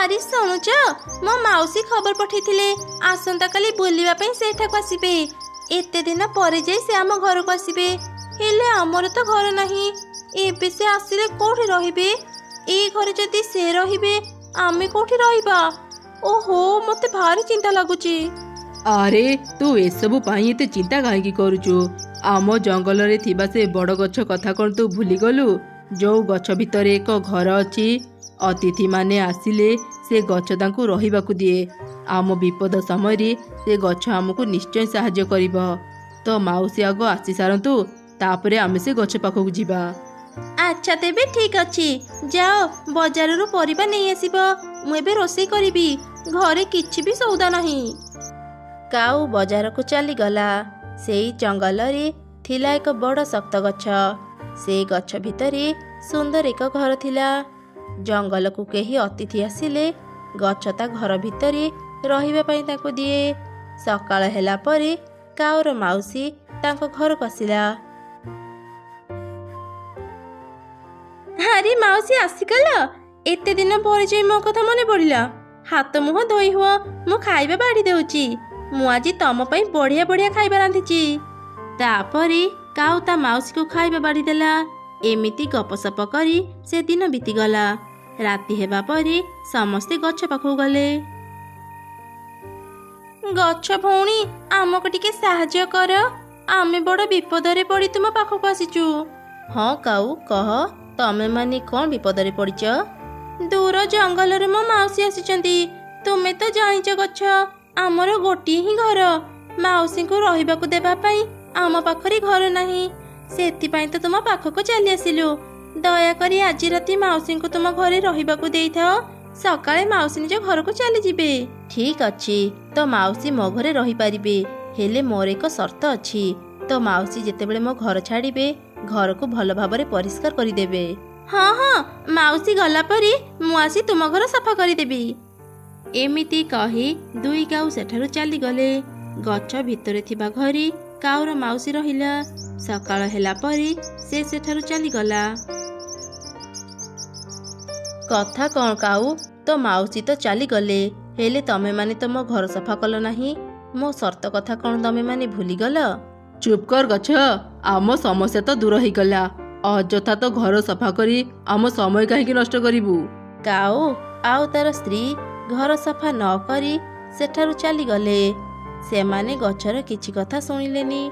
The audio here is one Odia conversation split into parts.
ଆରେ ଶୁଣୁଛ, ମୋ ମାଉସୀ ଖବର ପଠେଇଥିଲେ ଆସନ୍ତା କାଲି ବୁଲିବା ପାଇଁ ସେଠାକୁ ଆସିବେ। ଏତେ ଦିନ ପରେ ଯାଇ ସେ ଆମ ଘରକୁ ଆସିବେ। ହେଲେ ଆମର ତ ଘର ନାହିଁ। ଏବେ ସେ ଆସିଲେ କୋଉଠି ରହିବେ? ଏଇ ଘରେ ଯଦି ସେ ରହିବେ ଆମେ କୋଉଠି ରହିବା? ଓହୋ, ମତେ ଭାରି ଚିନ୍ତା ଲାଗୁଛି। ଆରେ ତୁ ଏସବୁ ପାଇଁ ଏତେ ଚିନ୍ତା କାହିଁକି କରୁଛୁ? ଆମ ଜଙ୍ଗଲରେ ଥିବା ସେ ବଡ଼ ଗଛ କଥା କ'ଣ ତୁ ଭୁଲିଗଲୁ? ଯୋଉ ଗଛ ଭିତରେ ଏକ ଘର ଅଛି। ଅତିଥିମାନେ ଆସିଲେ ସେ ଗଛ ତାଙ୍କୁ ରହିବାକୁ ଦିଏ। ଆମ ବିପଦ ସମୟରେ ସେ ଗଛ ଆମକୁ ନିଶ୍ଚୟ ସାହାଯ୍ୟ କରିବ। ତ ମାଉସୀ ଆଗ ଆସି ସାରନ୍ତୁ, ତାପରେ ଆମେ ସେ ଗଛ ପାଖକୁ ଯିବା। ଆଚ୍ଛା ତେବେ ଠିକ୍ ଅଛି, ଯାଅ ବଜାରରୁ ପରିବା ନେଇ ଆସିବ। ମୁଁ ଏବେ ରୋଷେଇ କରିବି। ଘରେ କିଛି ବି ସଉଦା ନାହିଁ। କାଉ ବଜାରକୁ ଚାଲିଗଲା। ସେଇ ଜଙ୍ଗଲରେ ଥିଲା ଏକ ବଡ଼ ଶକ୍ତ ଗଛ। ସେଇ ଗଛ ଭିତରେ ସୁନ୍ଦର ଏକ ଘର ଥିଲା। ଜଙ୍ଗଲକୁ କେହି ଅତିଥି ଆସିଲେ ଗଛ ତା ଘର ଭିତରେ ରହିବା ପାଇଁ ତାଙ୍କୁ ଦିଏ। ସକାଳ ହେଲା ପରେ କାଉର ମାଉସୀ ତାଙ୍କ ଘରକୁ ଆସିଲା। ଆରେ ମାଉସୀ, ଆସିଗଲ? ଏତେ ଦିନ ପରେ ଯାଇ ମୋ କଥା ମନେ ପଡ଼ିଲା। ହାତ ମୁହଁ ଧୋଇ ହୁଅ, ମୁଁ ଖାଇବା ବାଢ଼ି ଦେଉଛି। ମୁଁ ଆଜି ତମ ପାଇଁ ବଢ଼ିଆ ବଢ଼ିଆ ଖାଇବା ରାନ୍ଧିଛି। ତାପରେ କାଉ ତା ମାଉସୀକୁ ଖାଇବା ବାଢ଼ି ଦେଲା। ଏମିତି ଗପସପ କରି ସେ ଦିନ ବିତିଗଲା। ରାତି ହେବା ପରେ ସମସ୍ତେ ଗଛ ପାଖକୁ ଗଲେ। ଗଛ ଭଉଣୀ, ଆମକୁ ଟିକେ ସାହାଯ୍ୟ କର। ଆମେ ବଡ଼ ବିପଦରେ ପଡ଼ି ତୁମ ପାଖକୁ ଆସିଛୁ। ହଁ କାଉ, କହ, ତମେ ମାନେ କ'ଣ ବିପଦରେ ପଡ଼ିଛ? ଦୂର ଜଙ୍ଗଲରେ ମୋ ମାଉସୀ ଆସିଛନ୍ତି। ତୁମେ ତ ଜାଣିଛ ଗଛ, ଆମର ଗୋଟିଏ ହିଁ ଘର। ମାଉସୀଙ୍କୁ ରହିବାକୁ ଦେବା ପାଇଁ ଆମ ପାଖରେ ଘର ନାହିଁ। ସେଥିପାଇଁ ତ ତୁମ ପାଖକୁ ଚାଲି ଆସିଲୁ। ଦୟାକରି ଆଜି ରାତି ମାଉସୀଙ୍କୁ ତୁମ ଘରେ ରହିବାକୁ ଦେଇଥାଅ। ସକାଳେ ମାଉସୀ ନିଜ ଘରକୁ ଚାଲିଯିବେ। ଠିକ୍ ଅଛି, ତ ମାଉସୀ ମୋ ଘରେ ରହିପାରିବେ। ହେଲେ ମୋର ଏକ ସର୍ତ୍ତ ଅଛି। ତ ମାଉସୀ ଯେତେବେଳେ ମୋ ଘର ଛାଡ଼ିବେ ଘରକୁ ଭଲ ଭାବରେ ପରିଷ୍କାର କରିଦେବେ। ହଁ ହଁ, ମାଉସୀ ଗଲା ପରେ ମୁଁ ଆସି ତୁମ ଘର ସଫା କରିଦେବି। ଏମିତି କହି ଦୁଇ କାଉ ସେଠାରୁ ଚାଲିଗଲେ। ଗଛ ଭିତରେ ଥିବା ଘରେ କାଉର ମାଉସୀ ରହିଲା। ସକାଳ ହେଲା ପରେ ସେ ସେଠାରୁ ଚାଲିଗଲା। କଥା କ'ଣ କାଉ, ତ ମାଉସୀ ତ ଚାଲିଗଲେ, ହେଲେ ତମେ ମାନେ ତ ମୋ ଘର ସଫା କଲ ନାହିଁ। ମୋ ସର୍ତ୍ତ କଥା କ'ଣ ତମେ ମାନେ ଭୁଲିଗଲ? ଚୁପ୍ କର ଗଛ, ଆମ ସମସ୍ୟା ତ ଦୂର ହେଇଗଲା। ଅଯଥା ତ ଘର ସଫା କରି ଆମ ସମୟ କାହିଁକି ନଷ୍ଟ କରିବୁ? କାଉ ଆଉ ତାର ସ୍ତ୍ରୀ ଘର ସଫା ନ କରି ସେଠାରୁ ଚାଲିଗଲେ। ସେମାନେ ଗଛର କିଛି କଥା ଶୁଣିଲେନି।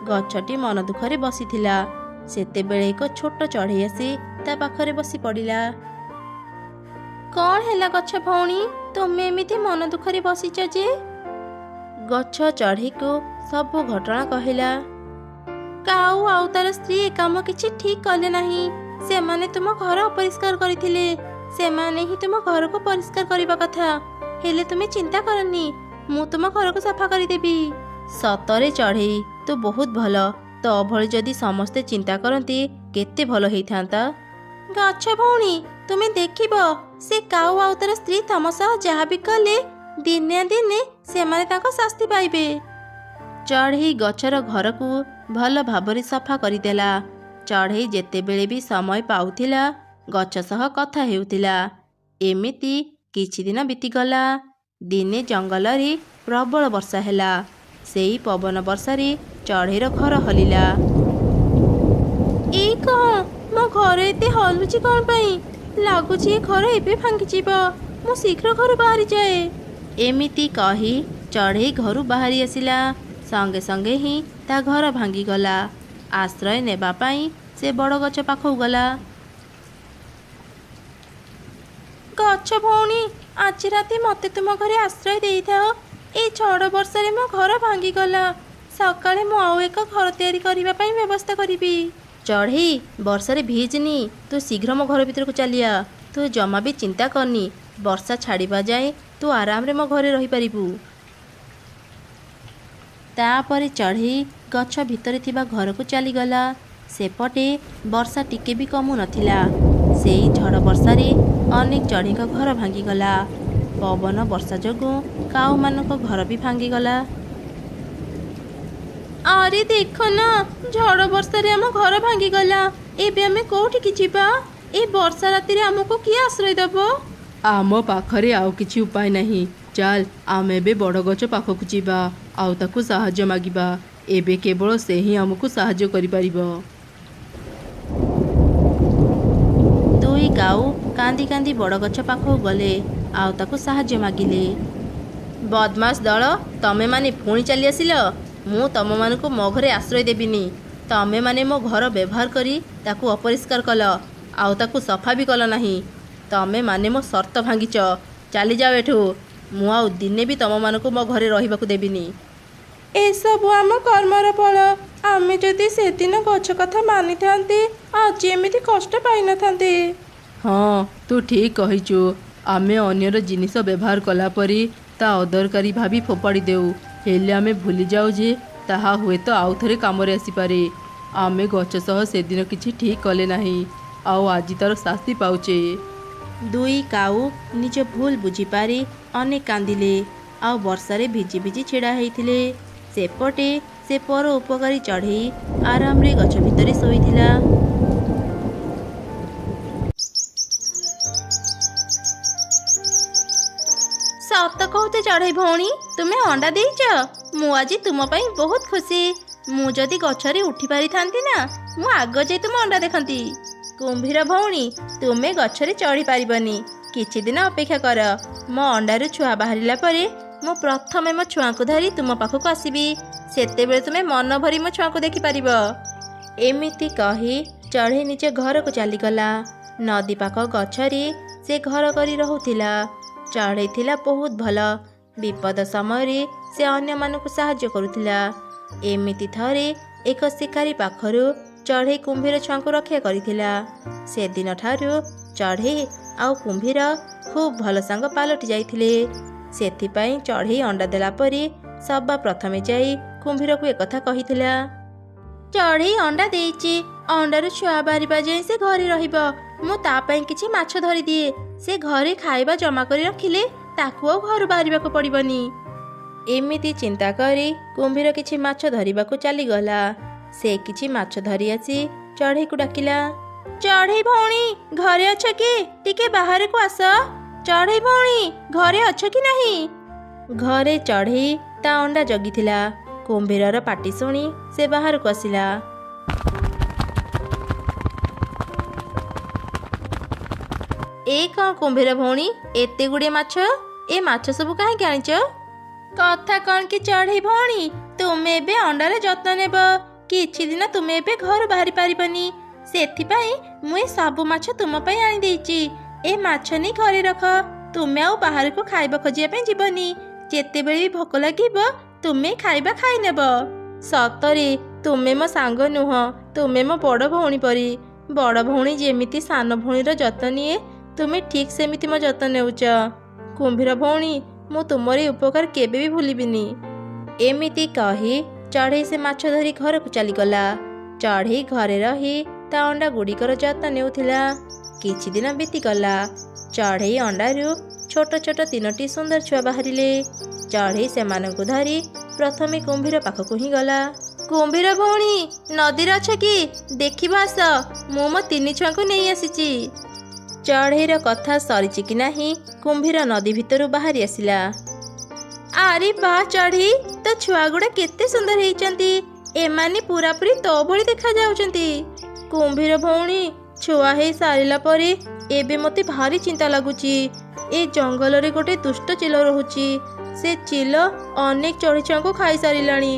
ଗଛଟି ମନ ଦୁଃଖରେ ବସିଥିଲା। ସେତେବେଳେ ଏକ ଛୋଟ ଚଢ଼େଇ ଆସି ତା ପାଖରେ ବସି ପଡ଼ିଲା। କ'ଣ ହେଲା ଗଛ ଭଉଣୀ, ତୁମେ ଏମିତି ମନ ଦୁଃଖରେ ବସିଛ ଯେ? ଗଛ ଚଢ଼େଇକୁ ସବୁ ଘଟଣା କହିଲା। କାଉ ଆଉ ତାର ସ୍ତ୍ରୀ ଏ କାମ କିଛି ଠିକ୍ କଲେ ନାହିଁ। ସେମାନେ ତୁମ ଘର ଅପରିଷ୍କାର କରିଥିଲେ। ସେମାନେ ହିଁ ତୁମ ଘରକୁ ପରିଷ୍କାର କରିବା କଥା। ହେଲେ ତୁମେ ଚିନ୍ତା କରନି, ମୁଁ ତୁମ ଘରକୁ ସଫା କରିଦେବି। ସତରେ ଚଢ଼େଇ, ତୁ ବହୁତ ଭଲ। ତୋ ଭଳି ଯଦି ସମସ୍ତେ ଚିନ୍ତା କରନ୍ତି କେତେ ଭଲ ହେଇଥାନ୍ତା। ଗଛ ଭଉଣୀ, ତୁମେ ଦେଖିବ, ସେ କାଉ ଆଉ ତାର ସ୍ତ୍ରୀ ତମ ସହ ଯାହା ବି କଲେ ଦିନେ ଦିନେ ସେମାନେ ତାଙ୍କ ଶାସ୍ତି ପାଇବେ। ଚଢ଼େଇ ଗଛର ଘରକୁ ଭଲ ଭାବରେ ସଫା କରିଦେଲା। ଚଢ଼େଇ ଯେତେବେଳେ ବି ସମୟ ପାଉଥିଲା ଗଛ ସହ କଥା ହେଉଥିଲା। ଏମିତି କିଛି ଦିନ ବିତିଗଲା। ଦିନେ ଜଙ୍ଗଲରେ ପ୍ରବଳ ବର୍ଷା ହେଲା। ସେଇ ପବନ ବର୍ଷାରେ ଚଢ଼େଇର ଘର ହଲିଲା। ଏଇ କ'ଣ, ମୋ ଘର ଏତେ ହଲୁଛି କ'ଣ ପାଇଁ? ଲାଗୁଛି ଏ ଘର ଏବେ ଭାଙ୍ଗିଯିବ। ମୁଁ ଶୀଘ୍ର ଘରୁ ବାହାରି ଯାଏ। ଏମିତି କହି ଚଢ଼େଇ ଘରୁ ବାହାରି ଆସିଲା। ସଙ୍ଗେ ସଙ୍ଗେ ହିଁ ତା ଘର ଭାଙ୍ଗିଗଲା। ଆଶ୍ରୟ ନେବା ପାଇଁ ସେ ବଡ଼ ଗଛ ପାଖକୁ ଗଲା। ଗଛ ଭଉଣୀ, ଆଜି ରାତି ମୋତେ ତୁମ ଘରେ ଆଶ୍ରୟ ଦେଇଥାଅ। ଏଇ ଝଡ଼ ବର୍ଷାରେ ମୋ ଘର ଭାଙ୍ଗିଗଲା। ସକାଳେ ମୁଁ ଆଉ ଏକ ଘର ତିଆରି କରିବା ପାଇଁ ବ୍ୟବସ୍ଥା କରିବି। ଚଢ଼େଇ, ବର୍ଷାରେ ଭିଜନି। ତୁ ଶୀଘ୍ର ମୋ ଘର ଭିତରକୁ ଚାଲିଆ। ତୁ ଜମା ବି ଚିନ୍ତା କରନି। ବର୍ଷା ଛାଡ଼ିବା ଯାଏଁ ତୁ ଆରାମରେ ମୋ ଘରେ ରହିପାରିବୁ। ତାପରେ ଚଢ଼େଇ ଗଛ ଭିତରେ ଥିବା ଘରକୁ ଚାଲିଗଲା। ସେପଟେ ବର୍ଷା ଟିକେ ବି କମୁ ନଥିଲା। ସେଇ ଝଡ଼ ବର୍ଷାରେ ଅନେକ ଚଢ଼େଇଙ୍କ ଘର ଭାଙ୍ଗିଗଲା। ପବନ ବର୍ଷା ଯୋଗୁଁ କାଉମାନଙ୍କ ଘର ବି ଭାଙ୍ଗିଗଲା। ଆରେ ଦେଖ ନା, ଝଡ଼ ବର୍ଷାରେ ଆମ ଘର ଭାଙ୍ଗିଗଲା। ଏବେ ଆମେ କୋଉଠିକି ଯିବା? ଏ ବର୍ଷା ରାତିରେ ଆମକୁ କିଏ ଆଶ୍ରୟ ଦେବ? आम पाखरे आउ किछि उपाय नहीं। चाल आमे बे बड़ गछ पाखकु जिबा आउ ताकु साहाय्य मागिबा। एबे केवल से ही आमको साहाय्य करि परिबो। दुई काऊ कांदी कांदी बड़ गछ पाखକୁ गले आउ ताकु साहाय्य मागिले। बदमाश दल, तमे माने पुणी चली आसिल। मु तम मानकु मो घरे आश्रय देबिनी। तमे माने मो घर व्यवहार करी ताकु अपरिष्कार कल आउ ताकु सफा भी कल नाही। तमे माने मो शर्त भांगिच। चली जाओ एठू। मु आउ दिने भी तम मानकु मो घरे रहिबाकु देबिनी। एसबु आम कर्मर फल। आमे जदि से दिन गछ कथा मानि थांती आज एमिति कष्ट पाई न थांती। हाँ तू ठीक कहिचु। आमे अन्यर जिनिस व्यवहार कला परी ता अदरकारी भाभी फोपाड़ी देउ। हेले आमे भूली जाऊ जे ताहा हुए तो आउ थरे कामरे आसी पारे। आमे गछ सह से दिन किछि ठीक कले नाही आउ आजि तार शास्ति पाउचे। दुई काऊ निज भूल बुझी पारी अनेक कांदिले आउ वर्षारे भिजी भिजी छिड़ा हेइथिले। सेपटे से पर उपकारी चढ़ई आराम रे गछ भितरे शोइथिला। सत कहते चढ़ई भौणी, तुमे अंडा देइच। मु आज तुम पई बहुत खुशी। मु जदि गछरे उठी पारि थांती ना मु आग जाई तुम अंडा देखंती। कुंभीर भौणी, तुमे गछरे चढ़ी पारिबनी। किछि दिन अपेक्षा कर। मो अंडारू छुआ बाहरिला परे मु प्रथमे मो छुआंकु धरी तुम पाखକୁ आसीबी। सेते बेले तुमे मन भरी मो छुआंकु देखि पारिबो। एमिति कही चढ़ई निजे घरକୁ चालीगला। नदी पाख गछरे से घर करी रहुथिला। चढ़ई थिला बहुत भल। विपद समय से अन्य मानकु साहाय्य करुथिला। एमिति थरे एक शिकारी पाखरु चढ़ई कुंभीर छुआंकु रक्षा करिथिला। से दिन ठारू चढ़ई आउ कुंभीर खूब भल सांग पालटी जाइथिले। सेथिपाई चढ़ई अंडा देला परे सबा प्रथमे जाई कुंभीर को एकथा कहिथिला। चढ़ई अंडा देइची। अंडारू छुआ बारिबा जाई से घरे रहिबो। मु ता पई किछि माछ धरि दिए। से घरे खाइबा जमा करी रखिले ताकू आ घर बाहरिबाकू पड़िबनी। एमिति चिंता करी कुंभीर किछि माछ धरिबाकू चली गला। से किछि माछ धरि आसी चढ़ई को डाकिला। चढ़ई भौणी, घरे अछ कि? टिके बाहर को आस। चढ़ई भौणी, घरे अछ कि नहीं? घरे चढ़ई ता अंडा जगिथिला। कुंभीरर पाटी शुणी से बाहर को आसिला। ए कौन कुंभीर भौणी, एते गुड़े माछ? ए माछ सब काहे आनिच? कथा कौन कि चढ़ई भौणी, तुमे एबे अंडारे जत्न नेब। किछि दिन तुमे एबे घर बाहरी पारिबनी। सेथिपाई मु ए सब माछ तुम पई आनी देइची। ए माछ नै घरे रख। तुमे आउ बाहर को खाइबा खोजिया पे जीवनी। जेते बेले भोक लागिब तुमे खाइबा खाइ नेब। सतरे तुमे मो सांग नुह, तुमे मो बड़ भौणी परी। बड़ भौणी जेमिति सान भौणीर जत्न निए तुमे ठीक सेमिति मो जत्न नेउच। कुंभीर भौणी, मु तुमरी उपकार केबे भी भूलिबिनी। एमिति कही चढ़ई से माछ धरी घर को चलीगला। चढ़ई घरे रही ता अंडा गुड़िकर जत्न नेउथिला। किछि दिन बीतीगला। चढ़ई अंडारू छोट छोट 3टी सुंदर छुआ बाहरिले। चढ़ई सेमानंकु धरी प्रथमे कुंभीर पाखକୁ ही गला। कुंभीर भौणी, नदीर अछ कि? देखिब आस, मु मो 3 छुआंकु नेई आसीची। चढ़ईर कथा सरीची कि नाही कुंभीर नदी भितरु बाहरी आसिला। आरे बा चढ़ई, तो छुआ गुड़ा केते सुंदर हेइचंती। एमाने पूरापूरी तो भଳି देखा जाउचंती। कुंभीर भौणी, छुआ हेई सारिला परे एबे मते भारी चिंता लागुची। ए जंगल रे गोटे दुष्ट चिल रहुची। से चिल अनेक चढ़ई छुआंकु खाई सारिलाणी।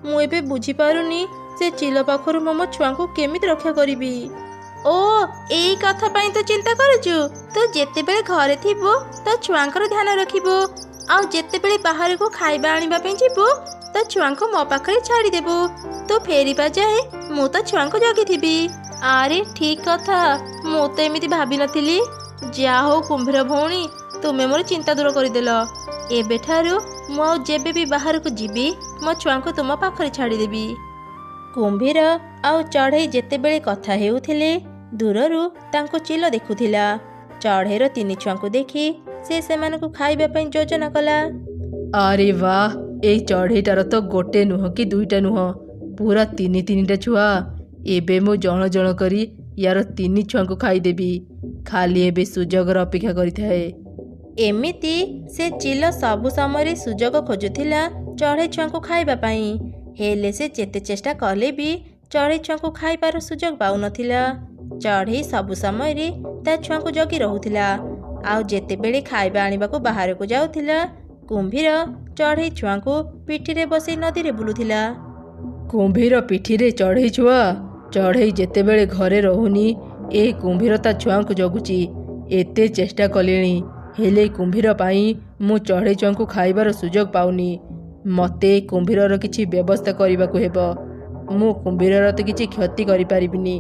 मु एबे बुझी पारुनी से चिल पाखरु मो छुआंकु केमिति रक्षा करिबी। ओ एई कथा पई तो चिंता करूचु। तो जेते बेले घरे थिबो तो छुआंकर ध्यान रखिबो। आउ जेते बेले बाहर को खाइबा आनिबा पे जीबो तो छुआंको मो पाखरे छाड़ी देबो। तो फेरिबा जाए मु तो छुआंको जगी थिबी। आरे ठीक कथा, मु तो एमिति भाबी नथिली। जा हो कुंभीर भौणी, तुमे मोर चिंता दूर करदेल। एबे ठारू मु आउ जेबे भी बाहर को जीबी मो छुआंको तुम पाखरे छाड़ी देबी। कुंभीर आउ चढ़ई जेते बेले कथा हेउथिले दूररू तांको चिल देखुथिला। चढ़ईर 3 छुआंकु देखि से सेमानकु खाइबा पई योजना कला। अरे वाह, ए चढ़ईटार तो गोटे नुह कि 2टा नुह, पूरा 3टा छुआ। एबे मु जण जण करी यार 3 छुआंकु खाइदेबी। खाली एबे सुजोगर अपेक्षा करिथाए। ଏମିତି ସେ ଚିଲ ସବୁ ସମୟରେ ସୁଯୋଗ ଖୋଜୁଥିଲା ଚଢ଼େଇ ଛୁଆଙ୍କୁ ଖାଇବା ପାଇଁ। ହେଲେ ସେ ଯେତେ ଚେଷ୍ଟା କଲେ ବି ଚଢ଼େଇ ଛୁଆଙ୍କୁ ଖାଇବାର ସୁଯୋଗ ପାଉନଥିଲା। ଚଢ଼େଇ ସବୁ ସମୟରେ ତା ଛୁଆଙ୍କୁ ଜଗି ରହୁଥିଲା। ଆଉ ଯେତେବେଳେ ଖାଇବା ଆଣିବାକୁ ବାହାରକୁ ଯାଉଥିଲା, କୁମ୍ଭୀର ଚଢ଼େଇ ଛୁଆଙ୍କୁ ପିଠିରେ ବସେଇ ନଦୀରେ ବୁଲୁଥିଲା। କୁମ୍ଭୀର ପିଠିରେ ଚଢ଼େଇ ଛୁଆ? ଚଢ଼େଇ ଯେତେବେଳେ ଘରେ ରହୁନି, ଏ କୁମ୍ଭୀର ତା ଛୁଆଙ୍କୁ ଜଗୁଛି। ଏତେ ଚେଷ୍ଟା କଲିଣି, ହେଲେ କୁମ୍ଭୀର ପାଇଁ ମୁଁ ଚଢ଼େଇ ଛୁଆଙ୍କୁ ଖାଇବାର ସୁଯୋଗ ପାଉନି। ମୋତେ କୁମ୍ଭୀରର କିଛି ବ୍ୟବସ୍ଥା କରିବାକୁ ହେବ। ମୁଁ କୁମ୍ଭୀରର ତ କିଛି କ୍ଷତି କରିପାରିବିନି,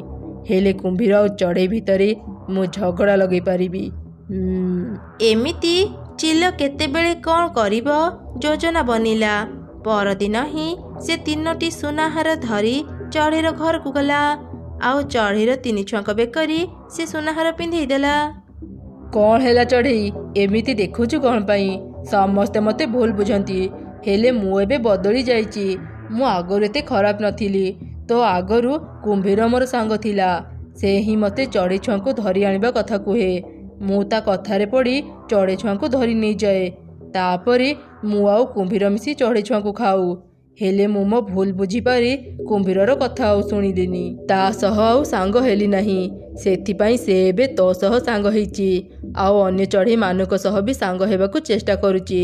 ହେଲେ କୁମ୍ଭୀର ଆଉ ଚଢ଼େଇ ଭିତରେ ମୁଁ ଝଗଡ଼ା ଲଗେଇ ପାରିବି। ଏମିତି ଚିଲ କେତେବେଳେ କ'ଣ କରିବ ଯୋଜନା ବନିଲା। ପରଦିନ ହିଁ ସେ 3ଟି ସୁନାହାର ଧରି ଚଢ଼େଇର ଘରକୁ ଗଲା। ଆଉ ଚଢ଼େଇର 3 ଛୁଆଙ୍କ ବେକରେ ସେ ସୁନାହାର ପିନ୍ଧେଇ ଦେଲା। କ'ଣ ହେଲା ଚଢ଼େଇ? ଏମିତି ଦେଖୁଛୁ କ'ଣ ପାଇଁ? ସମସ୍ତେ ମୋତେ ଭୁଲ ବୁଝନ୍ତି, ହେଲେ ମୁଁ ଏବେ ବଦଳି ଯାଇଛି। ମୁଁ ଆଗରୁ ଏତେ ଖରାପ ନଥିଲି। ତ ଆଗରୁ କୁମ୍ଭୀର ମୋର ସାଙ୍ଗ ଥିଲା। ସେ ହିଁ ମୋତେ ଚଢ଼େଇ ଛୁଆଙ୍କୁ ଧରି ଆଣିବା କଥା କୁହେ। ମୁଁ ତା କଥାରେ ପଡ଼ି ଚଢ଼େଇ ଛୁଆଙ୍କୁ ଧରି ନେଇଯାଏ। ତାପରେ ମୁଁ ଆଉ କୁମ୍ଭୀର ମିଶି ଚଢ଼େଇ ଛୁଆଙ୍କୁ ଖାଉ। ହେଲେ ମୁଁ ମୋ ଭୁଲ ବୁଝିପାରି କୁମ୍ଭୀରର କଥା ଆଉ ଶୁଣିଲିନି। ତା ସହ ଆଉ ସାଙ୍ଗ ହେଲି ନାହିଁ। ସେଥିପାଇଁ ସେ ଏବେ ତୋ ସହ ସାଙ୍ଗ ହେଇଛି। ଆଉ ଅନ୍ୟ ଚଢ଼େଇମାନଙ୍କ ସହ ବି ସାଙ୍ଗ ହେବାକୁ ଚେଷ୍ଟା କରୁଛି,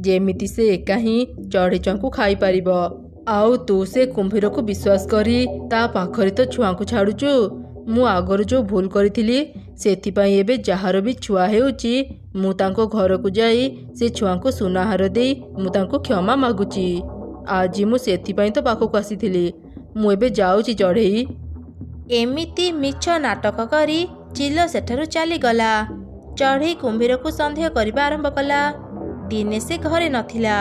ଯେମିତି ସେ ଏକା ହିଁ ଚଢ଼େଇ ଛୁଆଙ୍କୁ ଖାଇପାରିବ। ଆଉ ତୁ ସେ କୁମ୍ଭୀରକୁ ବିଶ୍ୱାସ କରି ତା ପାଖରେ ତ ଛୁଆଙ୍କୁ ଛାଡ଼ୁଛୁ। ମୁଁ ଆଗରୁ ଯେଉଁ ଭୁଲ କରିଥିଲି, ସେଥିପାଇଁ ଏବେ ଯାହାର ବି ଛୁଆ ହେଉଛି, ମୁଁ ତାଙ୍କ ଘରକୁ ଯାଇ ସେ ଛୁଆଙ୍କୁ ସୁନାହାର ଦେଇ ମୁଁ ତାଙ୍କୁ କ୍ଷମା ମାଗୁଛି। ଆଜି ମୁଁ ସେଥିପାଇଁ ତ ପାଖକୁ ଆସିଥିଲି। ମୁଁ ଏବେ ଯାଉଛି ଚଢ଼େଇ। ଏମିତି ମିଛ ନାଟକ କରି ଚିଲ ସେଠାରୁ ଚାଲିଗଲା। ଚଢ଼େଇ କୁମ୍ଭୀରକୁ ସନ୍ଦେହ କରିବା ଆରମ୍ଭ କଲା। ଦିନେ ସେ ଘରେ ନଥିଲା।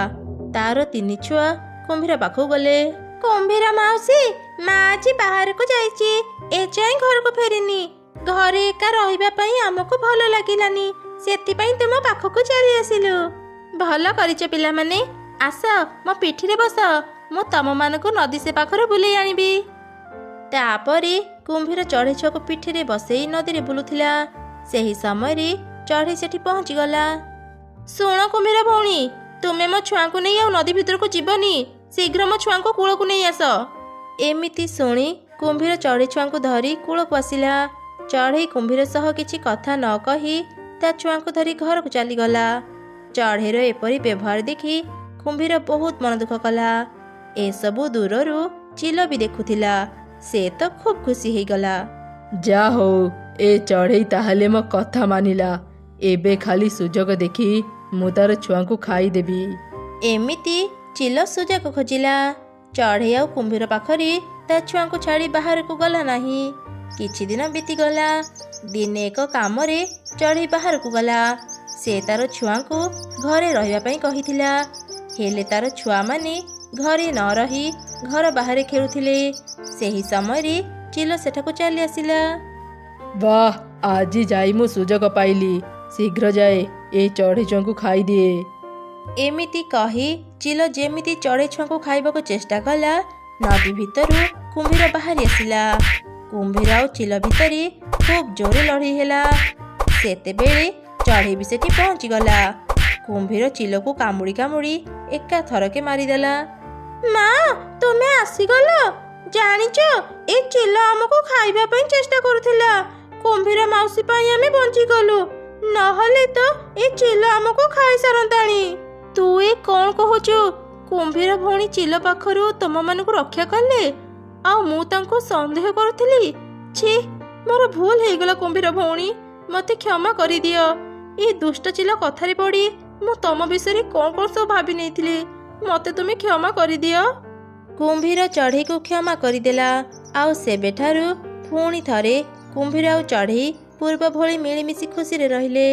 ତାର 3 ଛୁଆ କୁମ୍ଭୀର ପାଖକୁ ଗଲେ। କୁମ୍ଭୀର ମାଉସୀ, ମା ଆଜି ବାହାରକୁ ଯାଇଛି, ଏଯାଏଁ ଘରକୁ ଫେରିନି। ଘରେ ଏକା ରହିବା ପାଇଁ ଆମକୁ ଭଲ ଲାଗିଲାନି, ସେଥିପାଇଁ ତୁମ ପାଖକୁ ଚାଲି ଆସିଲୁ। ଭଲ କରିଛ ପିଲାମାନେ, ଆସ ମୋ ପିଠିରେ ବସ, ମୁଁ ତମମାନଙ୍କୁ ନଦୀ ସେ ପାଖରୁ ବୁଲେଇ ଆଣିବି। ତାପରେ କୁମ୍ଭୀର ଚଢ଼େଇ ଛୁଆକୁ ପିଠିରେ ବସେଇ ନଦୀରେ ବୁଲୁଥିଲା। ସେହି ସମୟରେ ଚଢ଼େଇ ସେଠି ପହଞ୍ଚିଗଲା। ଶୁଣ କୁମ୍ଭୀର ଭଉଣୀ, ତୁମେ ମୋ ଛୁଆଙ୍କୁ ନେଇ ଆଉ ନଦୀ ଭିତରକୁ ଯିବନି। ଶୀଘ୍ର ମୋ ଛୁଆଙ୍କୁ କୂଳକୁ ନେଇ ଆସ। ଏମିତି ଶୁଣି କୁମ୍ଭୀର ଚଢ଼େଇ ଛୁଆଙ୍କୁ ଧରି କୂଳକୁ ଆସିଲା। ଚଢ଼େଇ କୁମ୍ଭୀର ସହ କିଛି କଥା ନ କହି ତା ଛୁଆଙ୍କୁ ଧରି ଘରକୁ ଚାଲିଗଲା। ଚଢ଼େଇର ଏପରି ବ୍ୟବହାର ଦେଖି କୁମ୍ଭୀର ବହୁତ ମନ ଦୁଃଖ କଲା। ଏସବୁ ଦୂରରୁ ଚିଲ ବି ଦେଖୁଥିଲା। ସେ ତ ଖୁବ୍ ଖୁସି ହେଇଗଲା। ଯା ହଉ, ଏ ଚଢ଼େଇ ତାହେଲେ ମୋ କଥା ମାନିଲା। ଏବେ ଖାଲି ସୁଯୋଗ ଦେଖି ମୁଁ ତାର ଛୁଆଙ୍କୁ ଖାଇଦେବି। ଏମିତି ଚିଲ ସୁଯୋଗ ଖୋଜିଲା। ଚଢ଼େଇ ଆଉ କୁମ୍ଭୀର ପାଖରେ ତା ଛୁଆଙ୍କୁ ଛାଡ଼ି ବାହାରକୁ ଗଲା ନାହିଁ। କିଛି ଦିନ ବିତିଗଲା। ଦିନେ ଏକ କାମରେ ଚଢ଼େଇ ବାହାରକୁ ଗଲା। ସେ ତାର ଛୁଆଙ୍କୁ ଘରେ ରହିବା ପାଇଁ କହିଥିଲା, ହେଲେ ତାର ଛୁଆମାନେ ଘରେ ନ ରହି ଘର ବାହାରେ ଖେଳୁଥିଲେ। ସେହି ସମୟରେ ଚିଲ ସେଠାକୁ ଚାଲି ଆସିଲା। ବାଃ, ଆଜି ଯାଇ ମୁଁ ସୁଯୋଗ ପାଇଲି। ଶୀଘ୍ର ଯାଏ ଏଇ ଚଢ଼େଇ ଛୁଆଙ୍କୁ ଖାଇଦିଏ। ଏମିତି କହି ଚିଲ ଯେମିତି ଚଢ଼େଇ ଛୁଆଙ୍କୁ ଖାଇବାକୁ ଚେଷ୍ଟା କଲା, ନଦୀ ଭିତରୁ କୁମ୍ଭୀର ବାହାରି ଆସିଲା। କୁମ୍ଭୀର ଆଉ ଚିଲ ଭିତରେ ଖୁବ୍ ଜୋରେ ଲଢ଼େଇ ହେଲା। ସେତେବେଳେ ଚଢ଼େଇ ବି ସେଠି ପହଞ୍ଚିଗଲା। କୁମ୍ଭୀର ଚିଲକୁ କାମୁଡ଼ି କାମୁଡ଼ି ଏକାଥରକେ ମାରିଦେଲା। ମା, ତୁମେ ଆସିଗଲ? ଜାଣିଛ, ଏ ଚିଲ ଆମକୁ ଖାଇବା ପାଇଁ ଚେଷ୍ଟା କରୁଥିଲା। କୁମ୍ଭୀର ମାଉସୀ ପାଇଁ ଆମେ ବଞ୍ଚିଗଲୁ, ନହେଲେ ତ ଏ ଚିଲ ଆମକୁ ଖାଇସାରନ୍ତାଣି। ତୁ ଏ କ'ଣ କହୁଛୁ? କୁମ୍ଭୀର ଭଉଣୀ ଚିଲ ପାଖରୁ ତମମାନଙ୍କୁ ରକ୍ଷା କଲେ, ଆଉ ମୁଁ ତାଙ୍କୁ ସନ୍ଦେହ କରୁଥିଲି। ଛି, ମୋର ଭୁଲ ହେଇଗଲା କୁମ୍ଭୀର ଭଉଣୀ, ମୋତେ କ୍ଷମା କରିଦିଅ। ଏ ଦୁଷ୍ଟ ଚିଲ କଥାରେ ପଡ଼ି ମୁଁ ତମ ବିଷୟରେ କ'ଣ କ'ଣ ସବୁ ଭାବି ନେଇଥିଲି। ମୋତେ ତୁମେ କ୍ଷମା କରିଦିଅ। କୁମ୍ଭୀର ଚଢ଼େଇକୁ କ୍ଷମା କରିଦେଲା। ଆଉ ସେବେଠାରୁ ପୁଣି ଥରେ କୁମ୍ଭୀର ଆଉ ଚଢ଼େଇ ପୂର୍ବ ଭଳି ମିଳିମିଶି ଖୁସିରେ ରହିଲେ।